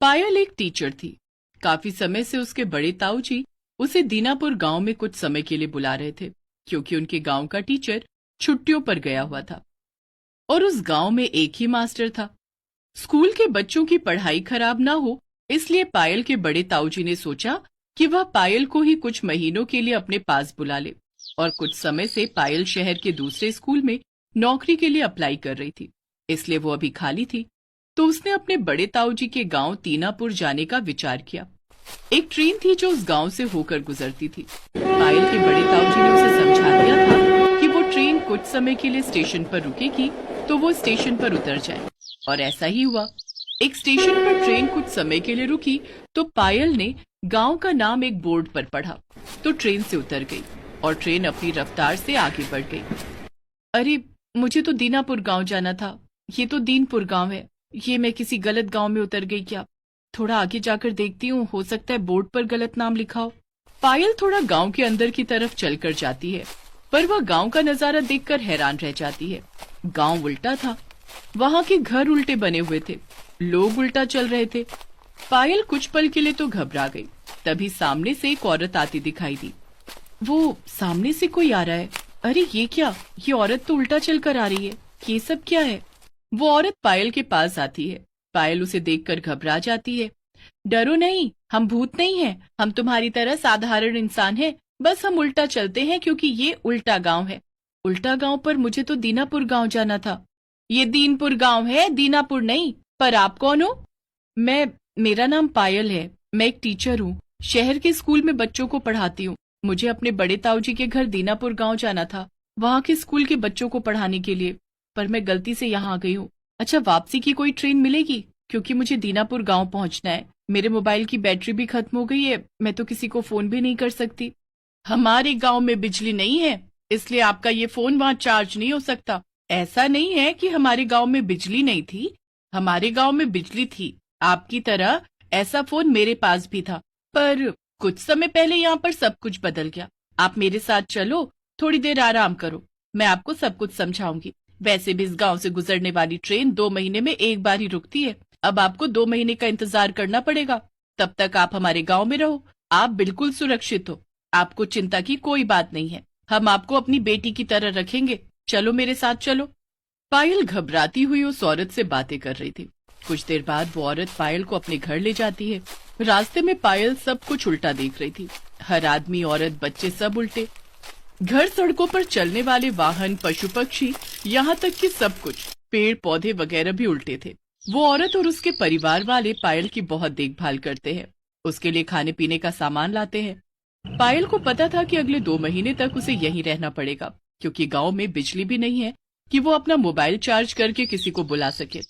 पायल एक टीचर थी। काफी समय से उसके बड़े ताऊ जी उसे दीनापुर गांव में कुछ समय के लिए बुला रहे थे, क्योंकि उनके गांव का टीचर छुट्टियों पर गया हुआ था और उस गांव में एक ही मास्टर था। स्कूल के बच्चों की पढ़ाई खराब ना हो, इसलिए पायल के बड़े ताऊ जी ने सोचा कि वह पायल को ही कुछ महीनों के लिए अपने पास बुला ले। और कुछ समय से पायल शहर के दूसरे स्कूल में नौकरी के लिए अप्लाई कर रही थी, इसलिए वो अभी खाली थी। तो उसने अपने बड़े ताऊ जी के गांव दीनापुर जाने का विचार किया। एक ट्रेन थी जो उस गांव से होकर गुजरती थी। पायल के बड़े ताऊ जी ने उसे समझा दिया था कि वो ट्रेन कुछ समय के लिए स्टेशन पर रुकेगी, तो वो स्टेशन पर उतर जाए। और ऐसा ही हुआ। एक स्टेशन पर ट्रेन कुछ समय के लिए रुकी तो पायल ने गांव का नाम एक बोर्ड पर पढ़ा, तो ट्रेन से उतर गई और ट्रेन अपनी रफ्तार से आगे बढ़ गई। अरे, मुझे तो दीनापुर गांव जाना था, ये तो दीनपुर गांव है। ये मैं किसी गलत गांव में उतर गई क्या? थोड़ा आगे जाकर देखती हूँ, हो सकता है बोर्ड पर गलत नाम लिखा हो। पायल थोड़ा गांव के अंदर की तरफ चलकर जाती है, पर वह गांव का नजारा देखकर हैरान रह जाती है। गांव उल्टा था, वहां के घर उल्टे बने हुए थे, लोग उल्टा चल रहे थे। पायल कुछ पल के लिए तो घबरा गई। तभी सामने से एक औरत आती दिखाई दी। वो सामने से कोई आ रहा है। अरे ये क्या, ये औरत तो उल्टा चलकर आ रही है, ये सब क्या है? वो औरत पायल के पास आती है। पायल उसे देखकर घबरा जाती है। डरो नहीं, हम भूत नहीं हैं, हम तुम्हारी तरह साधारण इंसान हैं, बस हम उल्टा चलते हैं क्योंकि ये उल्टा गांव है। उल्टा गांव? पर मुझे तो दीनापुर गांव जाना था। ये दीनपुर गांव है, दीनापुर नहीं। पर आप कौन हो? मेरा नाम पायल है, मैं एक टीचर हूँ, शहर के स्कूल में बच्चों को पढ़ाती हूँ। मुझे अपने बड़े ताऊ जी के घर दीनापुर गांव जाना था, वहाँ के स्कूल के बच्चों को पढ़ाने के लिए, पर मैं गलती से यहाँ आ गई हूँ। अच्छा, वापसी की कोई ट्रेन मिलेगी? क्योंकि मुझे दीनापुर गांव पहुँचना है। मेरे मोबाइल की बैटरी भी खत्म हो गई है, मैं तो किसी को फोन भी नहीं कर सकती। हमारे गांव में बिजली नहीं है, इसलिए आपका ये फोन वहाँ चार्ज नहीं हो सकता। ऐसा नहीं है कि हमारे गांव में बिजली नहीं थी, हमारे गांव में बिजली थी, आपकी तरह ऐसा फोन मेरे पास भी था, पर कुछ समय पहले यहाँ पर सब कुछ बदल गया। आप मेरे साथ चलो, थोड़ी देर आराम करो, मैं आपको सब कुछ समझाऊंगी। वैसे भी इस गांव से गुजरने वाली ट्रेन 2 महीने में एक बार ही रुकती है। अब आपको 2 महीने का इंतजार करना पड़ेगा। तब तक आप हमारे गांव में रहो, आप बिल्कुल सुरक्षित हो, आपको चिंता की कोई बात नहीं है। हम आपको अपनी बेटी की तरह रखेंगे, चलो मेरे साथ चलो। पायल घबराती हुई उस औरत से बातें कर रही थी। कुछ देर बाद वो औरत पायल को अपने घर ले जाती है। रास्ते में पायल सब कुछ उल्टा देख रही थी, हर आदमी, औरत, बच्चे सब उल्टे। घर, सड़कों पर चलने वाले वाहन, पशु पक्षी, यहाँ तक कि सब कुछ, पेड़ पौधे वगैरह भी उल्टे थे। वो औरत और उसके परिवार वाले पायल की बहुत देखभाल करते हैं, उसके लिए खाने पीने का सामान लाते हैं। पायल को पता था कि अगले 2 महीने तक उसे यहीं रहना पड़ेगा, क्योंकि गांव में बिजली भी नहीं है कि वो अपना मोबाइल चार्ज करके किसी को बुला सके।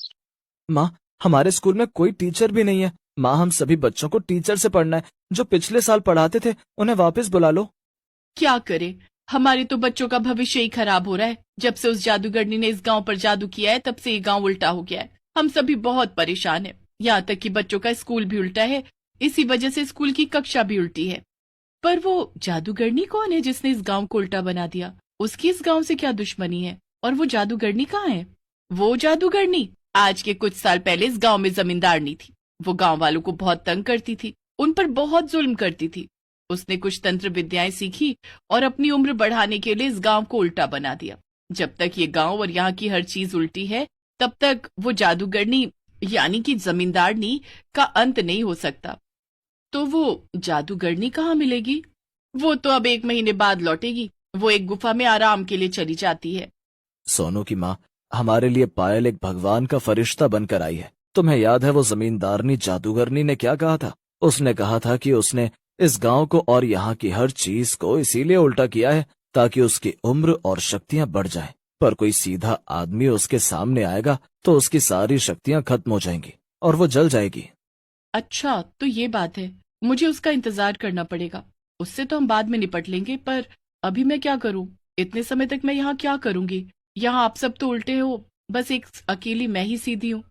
माँ, हमारे स्कूल में कोई टीचर भी नहीं है। माँ, हम सभी बच्चों को टीचर से पढ़ना है, जो पिछले साल पढ़ाते थे उन्हें वापस बुला लो। क्या करे, हमारे तो बच्चों का भविष्य ही खराब हो रहा है। जब से उस जादूगरनी ने इस गांव पर जादू किया है, तब से ये गांव उल्टा हो गया है। हम सभी बहुत परेशान हैं, यहाँ तक कि बच्चों का स्कूल भी उल्टा है, इसी वजह से स्कूल की कक्षा भी उल्टी है। पर वो जादूगरनी कौन है जिसने इस गांव को उल्टा बना दिया? उसकी इस गांव से क्या दुश्मनी है? और वो जादूगरनी कहाँ है? वो जादूगरनी आज के कुछ साल पहले इस गांव में जमींदारनी थी। वो गांव वालों को बहुत तंग करती थी, उन पर बहुत जुल्म करती थी। उसने कुछ तंत्र विद्याएं सीखी और अपनी उम्र बढ़ाने के लिए इस गांव को उल्टा बना दिया। जब तक ये गांव और यहाँ की हर चीज उल्टी है, तब तक वो जादूगरनी यानी कि जमींदारनी का अंत नहीं हो सकता। तो वो जादूगरनी कहाँ मिलेगी? वो तो अब 1 महीने बाद लौटेगी। वो एक गुफा में आराम के लिए चली जाती है। सोनू की माँ, हमारे लिए पायल एक भगवान का फरिश्ता बनकर आई है। तुम्हें याद है वो जमींदारनी जादूगरनी ने क्या कहा था? उसने कहा था कि उसने इस गांव को और यहाँ की हर चीज को इसीलिए उल्टा किया है ताकि उसकी उम्र और शक्तियां बढ़ जाएं। पर कोई सीधा आदमी उसके सामने आएगा तो उसकी सारी शक्तियां खत्म हो जाएंगी और वो जल जाएगी। अच्छा, तो ये बात है, मुझे उसका इंतजार करना पड़ेगा। उससे तो हम बाद में निपट लेंगे, पर अभी मैं क्या करूं? इतने समय तक मैं यहाँ क्या करूंगी? यहाँ आप सब तो उल्टे हो, बस एक अकेली मैं ही सीधी हूँ।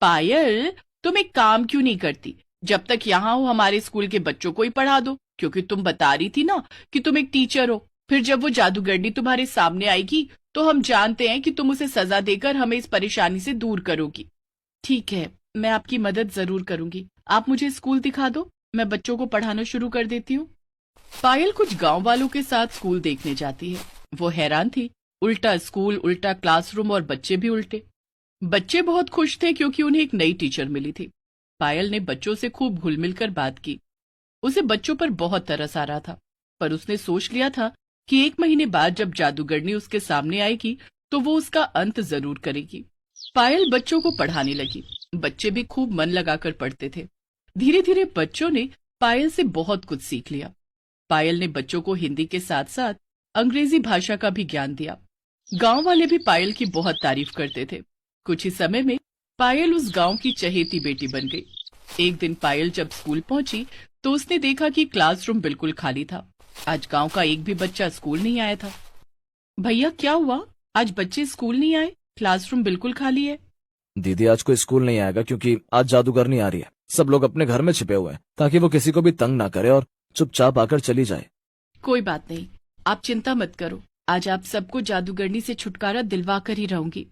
पायल, तुम एक काम क्यों नहीं करती? जब तक यहाँ हो हमारे स्कूल के बच्चों को ही पढ़ा दो, क्योंकि तुम बता रही थी ना कि तुम एक टीचर हो। फिर जब वो जादूगरनी तुम्हारे सामने आएगी तो हम जानते हैं कि तुम उसे सजा देकर हमें इस परेशानी से दूर करोगी। ठीक है, मैं आपकी मदद जरूर करूंगी। आप मुझे स्कूल दिखा दो, मैं बच्चों को पढ़ाना शुरू कर देती हूँ। पायल कुछ गांव वालों के साथ स्कूल देखने जाती है। वो हैरान थी, उल्टा स्कूल, उल्टा क्लासरूम और बच्चे भी उल्टे। बच्चे बहुत खुश थे क्योंकि उन्हें एक नई टीचर मिली थी। पायल ने बच्चों से खूब घुल मिलकर बात की। उसे बच्चों पर बहुत तरस आ रहा था, पर उसने सोच लिया था कि 1 महीने बाद जब जादूगरनी उसके सामने आएगी तो वो उसका अंत जरूर करेगी। पायल बच्चों को पढ़ाने लगी। बच्चे भी खूब मन लगाकर पढ़ते थे। धीरे धीरे बच्चों ने पायल से बहुत कुछ सीख लिया। पायल ने बच्चों को हिंदी के साथ साथ अंग्रेजी भाषा का भी ज्ञान दिया। गांव वाले भी पायल की बहुत तारीफ करते थे। कुछ ही समय में पायल उस गांव की चहेती बेटी बन गई। एक दिन पायल जब स्कूल पहुंची तो उसने देखा कि क्लासरूम बिल्कुल खाली था। आज गांव का एक भी बच्चा स्कूल नहीं आया था। भैया क्या हुआ, आज बच्चे स्कूल नहीं आए, क्लासरूम बिल्कुल खाली है। दीदी, आज कोई स्कूल नहीं आएगा क्योंकि आज जादूगरनी आ रही है। सब लोग अपने घर में छिपे हुए हैं ताकि वो किसी को भी तंग ना करे और चुपचाप आकर चली जाए। कोई बात नहीं, आप चिंता मत करो। आज आप सबको जादूगरनी से छुटकारा दिलवा कर ही रहूंगी।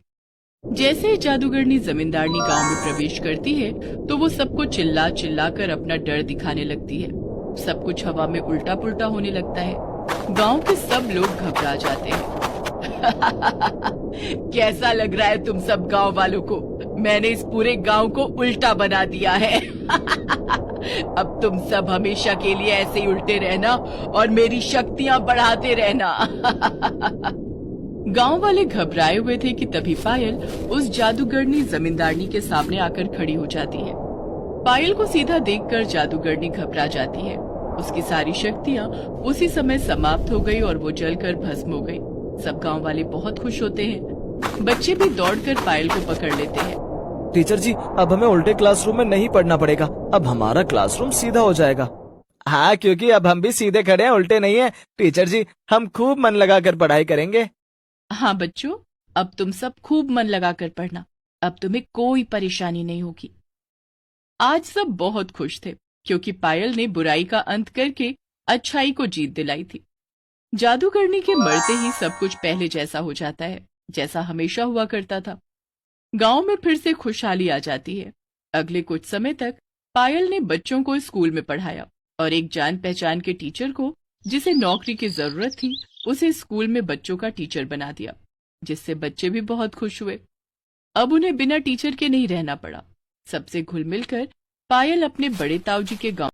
जैसे ही जादूगरनी जमींदारनी गांव में प्रवेश करती है तो वो सबको चिल्ला चिल्ला कर अपना डर दिखाने लगती है। सब कुछ हवा में उल्टा पुल्टा होने लगता है। गांव के सब लोग घबरा जाते हैं। कैसा लग रहा है तुम सब गांव वालों को? मैंने इस पूरे गांव को उल्टा बना दिया है। अब तुम सब हमेशा के लिए ऐसे ही उल्टे रहना और मेरी शक्तियां बढ़ाते रहना। गांव वाले घबराए हुए थे कि तभी पायल उस जादूगरनी जमींदारनी के सामने आकर खड़ी हो जाती है। पायल को सीधा देखकर जादूगरनी घबरा जाती है। उसकी सारी शक्तियां उसी समय समाप्त हो गई और वो जलकर भस्म हो गई। सब गांव वाले बहुत खुश होते हैं। बच्चे भी दौड़कर पायल को पकड़ लेते हैं। टीचर जी, अब हमें उल्टे क्लासरूम में नहीं पढ़ना पड़ेगा। अब हमारा क्लासरूम सीधा हो जाएगा। हाँ, क्योंकि अब हम भी सीधे खड़े हैं, उल्टे नहीं है। टीचर जी, हम खूब मन लगाकर पढ़ाई करेंगे। हाँ बच्चों, अब तुम सब खूब मन लगाकर पढ़ना। अब तुम्हें कोई परेशानी नहीं होगी। आज सब बहुत खुश थे क्योंकि पायल ने बुराई का अंत करके अच्छाई को जीत दिलाई थी। जादूगरनी के मरते ही सब कुछ पहले जैसा हो जाता है, जैसा हमेशा हुआ करता था। गांव में फिर से खुशहाली आ जाती है। अगले कुछ समय तक पायल ने बच्चों को स्कूल में पढ़ाया और एक जान पहचान के टीचर को, जिसे नौकरी की जरूरत थी, उसे स्कूल में बच्चों का टीचर बना दिया, जिससे बच्चे भी बहुत खुश हुए। अब उन्हें बिना टीचर के नहीं रहना पड़ा। सबसे घुल मिलकर पायल अपने बड़े ताऊजी के गांव